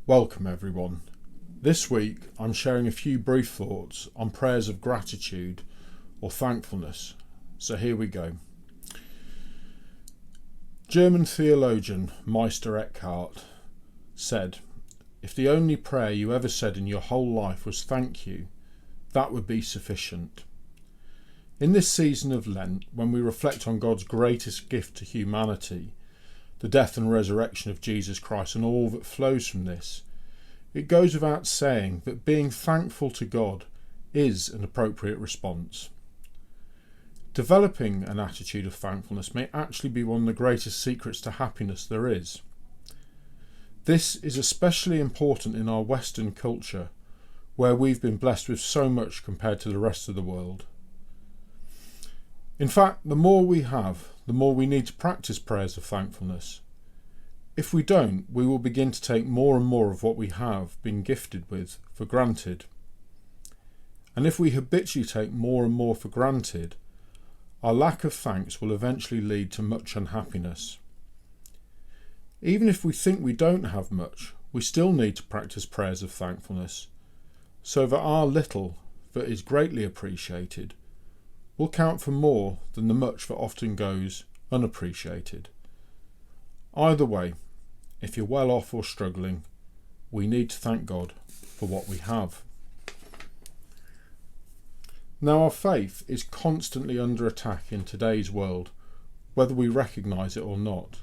Welcome everyone. This week I'm sharing a few brief thoughts on prayers of gratitude or thankfulness. So here we go. German theologian Meister Eckhart said, "If the only prayer you ever said in your whole life was thank you, that would be sufficient." In this season of Lent, when we reflect on God's greatest gift to humanity, the death and resurrection of Jesus Christ and all that flows from this, it goes without saying that being thankful to God is an appropriate response. Developing an attitude of thankfulness may actually be one of the greatest secrets to happiness there is. This is especially important in our Western culture, where we've been blessed with so much compared to the rest of the world. In fact, the more we have, the more we need to practice prayers of thankfulness. If we don't, we will begin to take more and more of what we have been gifted with for granted. And if we habitually take more and more for granted, our lack of thanks will eventually lead to much unhappiness. Even if we think we don't have much, we still need to practice prayers of thankfulness, so that our little that is greatly appreciated will count for more than the much that often goes unappreciated. Either way, if you're well off or struggling, we need to thank God for what we have. Now, our faith is constantly under attack in today's world, whether we recognise it or not.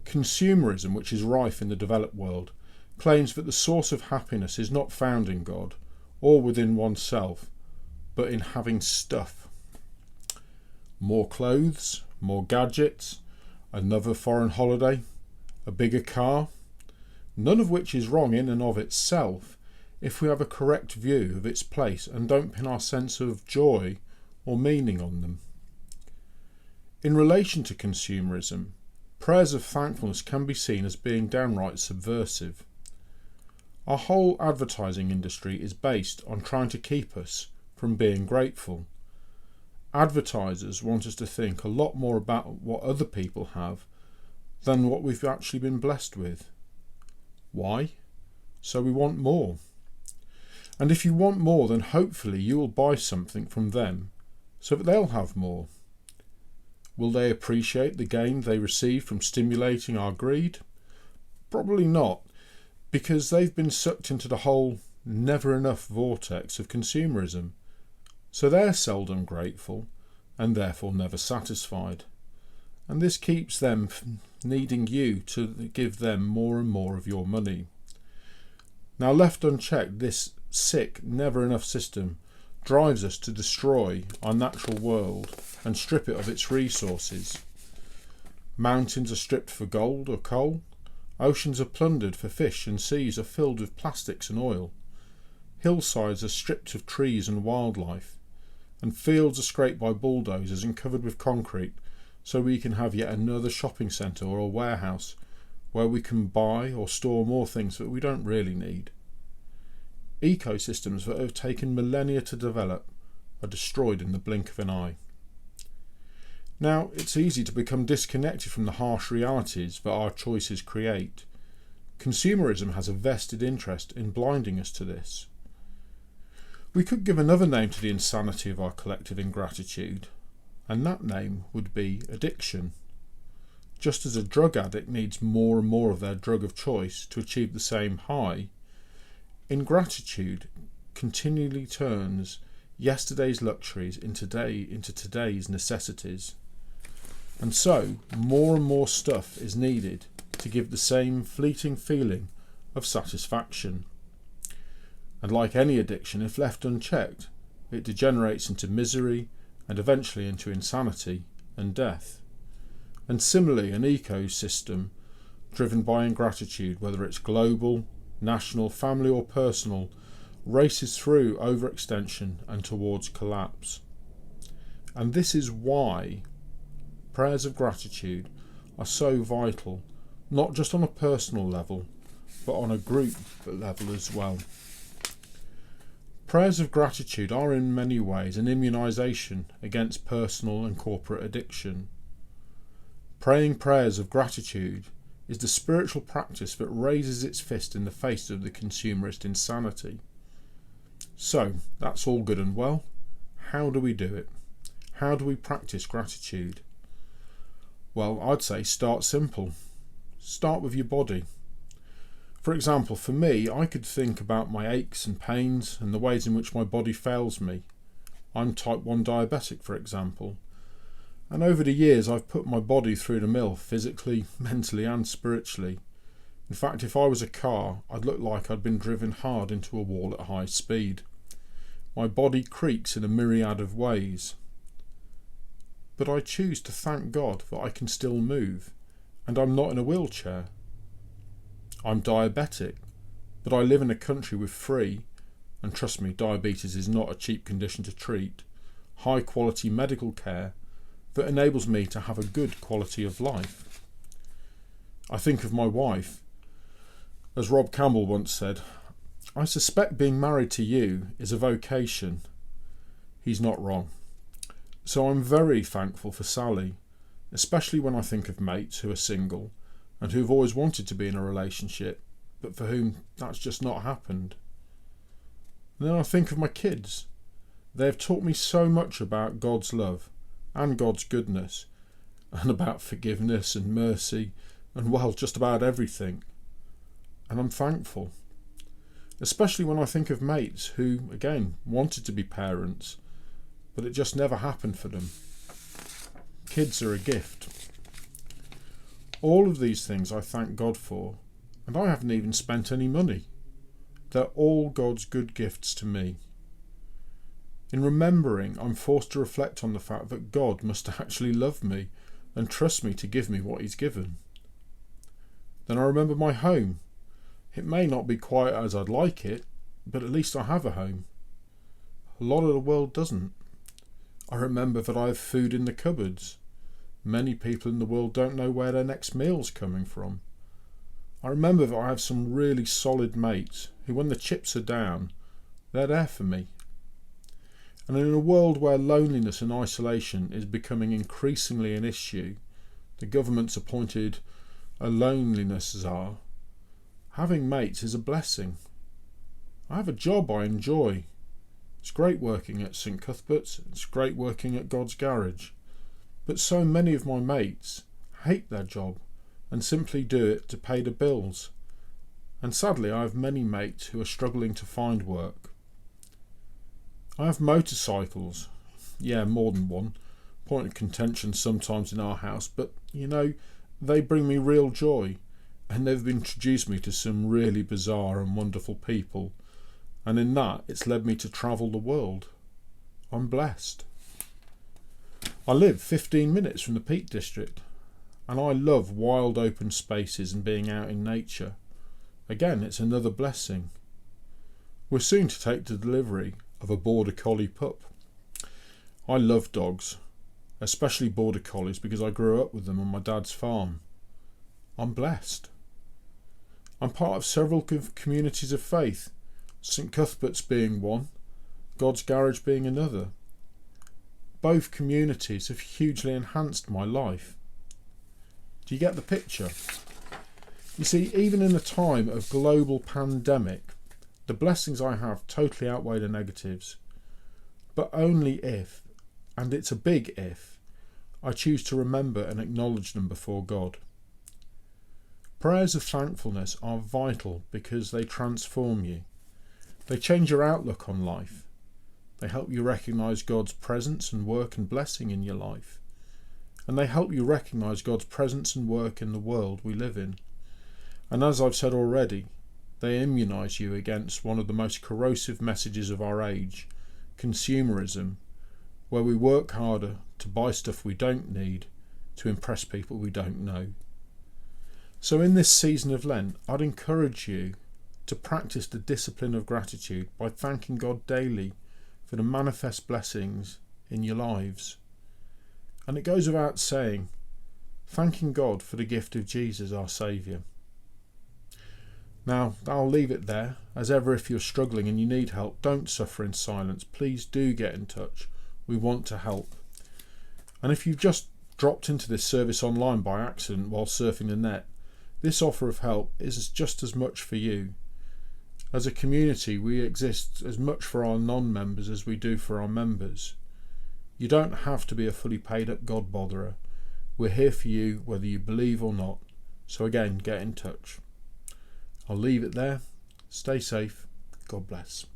Consumerism, which is rife in the developed world, claims that the source of happiness is not found in God or within oneself, but in having stuff. More clothes, more gadgets, another foreign holiday, a bigger car, none of which is wrong in and of itself if we have a correct view of its place and don't pin our sense of joy or meaning on them. In relation to consumerism, prayers of thankfulness can be seen as being downright subversive. Our whole advertising industry is based on trying to keep us from being grateful. Advertisers want us to think a lot more about what other people have than what we've actually been blessed with. Why? So we want more. And if you want more, then hopefully you will buy something from them so that they'll have more. Will they appreciate the gain they receive from stimulating our greed? Probably not, because they've been sucked into the whole never enough vortex of consumerism. So they're seldom grateful and therefore never satisfied. And this keeps them needing you to give them more and more of your money. Now, left unchecked, this sick, never enough system drives us to destroy our natural world and strip it of its resources. Mountains are stripped for gold or coal. Oceans are plundered for fish and seas are filled with plastics and oil. Hillsides are stripped of trees and wildlife. And fields are scraped by bulldozers and covered with concrete so we can have yet another shopping centre or a warehouse where we can buy or store more things that we don't really need. Ecosystems that have taken millennia to develop are destroyed in the blink of an eye. Now, it's easy to become disconnected from the harsh realities that our choices create. Consumerism has a vested interest in blinding us to this. We could give another name to the insanity of our collective ingratitude, and that name would be addiction. Just as a drug addict needs more and more of their drug of choice to achieve the same high, ingratitude continually turns yesterday's luxuries into today's necessities. And so, more and more stuff is needed to give the same fleeting feeling of satisfaction. And like any addiction, if left unchecked, it degenerates into misery and eventually into insanity and death. And similarly, an ecosystem driven by ingratitude, whether it's global, national, family or personal, races through overextension and towards collapse. And this is why prayers of gratitude are so vital, not just on a personal level, but on a group level as well. Prayers of gratitude are in many ways an immunisation against personal and corporate addiction. Praying prayers of gratitude is the spiritual practice that raises its fist in the face of the consumerist insanity. So, that's all good and well. How do we do it? How do we practice gratitude? Well, I'd say start simple. Start with your body. For example, for me, I could think about my aches and pains and the ways in which my body fails me. I'm type 1 diabetic, for example. And over the years, I've put my body through the mill, physically, mentally and spiritually. In fact, if I was a car, I'd look like I'd been driven hard into a wall at high speed. My body creaks in a myriad of ways. But I choose to thank God that I can still move, and I'm not in a wheelchair. I'm diabetic, but I live in a country with free, and trust me, diabetes is not a cheap condition to treat, high quality medical care that enables me to have a good quality of life. I think of my wife. As Rob Campbell once said, I suspect being married to you is a vocation. He's not wrong. So I'm very thankful for Sally, especially when I think of mates who are single and who've always wanted to be in a relationship, but for whom that's just not happened. And then I think of my kids. They have taught me so much about God's love and God's goodness, and about forgiveness and mercy, and well, just about everything. And I'm thankful. Especially when I think of mates who, again, wanted to be parents, but it just never happened for them. Kids are a gift. All of these things I thank God for, and I haven't even spent any money. They're all God's good gifts to me. In remembering, I'm forced to reflect on the fact that God must actually love me and trust me to give me what He's given. Then I remember my home. It may not be quite as I'd like it, but at least I have a home. A lot of the world doesn't. I remember that I have food in the cupboards. Many people in the world don't know where their next meal's coming from. I remember that I have some really solid mates who, when the chips are down, they're there for me. And in a world where loneliness and isolation is becoming increasingly an issue, the government's appointed a loneliness czar, having mates is a blessing. I have a job I enjoy. It's great working at St Cuthbert's, it's great working at God's Garage. But so many of my mates hate their job and simply do it to pay the bills. And sadly, I have many mates who are struggling to find work. I have motorcycles. Yeah, more than one. Point of contention sometimes in our house, but they bring me real joy, and they've introduced me to some really bizarre and wonderful people, and in that it's led me to travel the world. I'm blessed. I live 15 minutes from the Peak District, and I love wild open spaces and being out in nature. Again, it's another blessing. We're soon to take the delivery of a border collie pup. I love dogs, especially border collies, because I grew up with them on my dad's farm. I'm blessed. I'm part of several communities of faith, St Cuthbert's being one, God's Garage being another. Both communities have hugely enhanced my life. Do you get the picture? You see, even in a time of global pandemic, the blessings I have totally outweigh the negatives. But only if, and it's a big if, I choose to remember and acknowledge them before God. Prayers of thankfulness are vital because they transform you. They change your outlook on life. They help you recognise God's presence and work and blessing in your life. And they help you recognise God's presence and work in the world we live in. And as I've said already, they immunise you against one of the most corrosive messages of our age, consumerism, where we work harder to buy stuff we don't need to impress people we don't know. So in this season of Lent, I'd encourage you to practice the discipline of gratitude by thanking God daily for the manifest blessings in your lives. And it goes without saying, thanking God for the gift of Jesus, our Saviour. Now, I'll leave it there. As ever, if you're struggling and you need help, don't suffer in silence. Please do get in touch. We want to help. And if you've just dropped into this service online by accident while surfing the net, This offer of help is just as much for you. As a community, we exist as much for our non-members as we do for our members. You don't have to be a fully paid up God botherer. We're here for you whether you believe or not. So again, get in touch. I'll leave it there. Stay safe. God bless.